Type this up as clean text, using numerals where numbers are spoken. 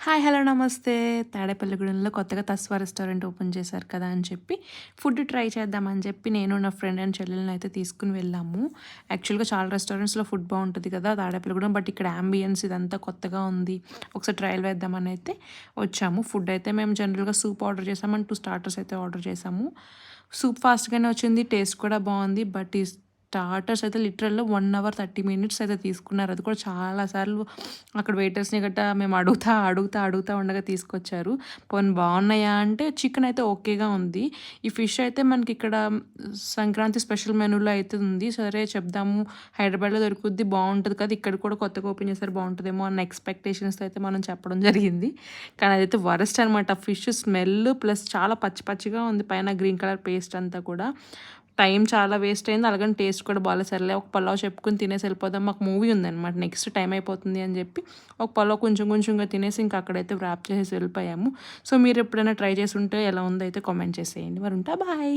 Hi! Hello! నమస్తే. తాడేపల్లిగూడెంలో కొత్తగా తస్వా restaurant open చేశారు కదా అని చెప్పి, ఫుడ్ ట్రై చేద్దామని చెప్పి నేను, నా ఫ్రెండ్ అండ్ చెల్లెల్ని తీసుకొని వెళ్ళాము. యాక్చువల్‌గా చాలా రెస్టారెంట్స్‌లో ఫుడ్ బావుంటది కదా! తాడేపల్లిగూడెం. బట్ ఇక్కడ యాంబియన్స్ ఇదంతా కొత్తగా ఉంది. ఒకసారి ట్రయల్ వేద్దామని వచ్చాము. ఫుడ్ అయితే మేము జనరల్‌గా సూప్ ఆర్డర్ చేసాము అండ్ 2 స్టార్టర్స్ అయితే ఆర్డర్ చేసాము. సూప్ ఫాస్ట్‌గానే వచ్చింది. టేస్ట్ కూడా బావుంది. బట్ ఈ స్టార్టర్స్ అయితే లిటరల్‌గా 1 అవర్ 30 మినిట్స్ అయితే తీసుకున్నారు. అది కూడా చాలా సార్లు అక్కడ వెయిటర్స్‌ని గట్టా మేము అడుగుతా ఉండగా తీసుకొచ్చారు. పోనీ బావున్నాయా అంటే చికెన్ అయితే ఓకేగా ఉంది. ఈ ఫిష్ అయితే మనకిక్కడ సంక్రాంతి స్పెషల్ మెనూలో అయితే ఉంది. సరే చెప్దాము హైదరాబాద్‌లో దొరుకుద్ది బావుంటది కదా! ఇక్కడ కూడా కొత్తగా ఓపెన్ చేశారు బావుంటదేమో అన్న ఎక్స్‌పెక్టేషన్స్‌తో అయితే మనం చెప్పడం జరిగింది. కానీ అదైతే వరస్ట్ అనమాట. ఫిష్ స్మెల్ ప్లస్ చాలా పచ్చి పచ్చిగా ఉంది. పైన గ్రీన్ కలర్ పేస్ట్ అంతా కూడా. టైం చాలా వేస్ట్ అయింది. అలాగని టేస్ట్ కూడా బాలేదు. సర్లే ఒక పలావ్ చెప్పుకొని తినేసి వెళ్ళిపోదాం. మాకు మూవీ ఉందనమాట. నెక్స్ట్ టైం అయిపోతుంది అని చెప్పి ఒక పలావ్ కొంచెం కొంచెంగా తినేసి ఇంక అక్కడైతే వ్రాప్ చేసేసి వెళ్ళిపోయాము. సో మీరు ఎప్పుడైనా ట్రై చేసి ఉంటే ఎలా ఉందో అయితే కామెంట్ చేసేయండి. మరి ఉంటా బాయ్.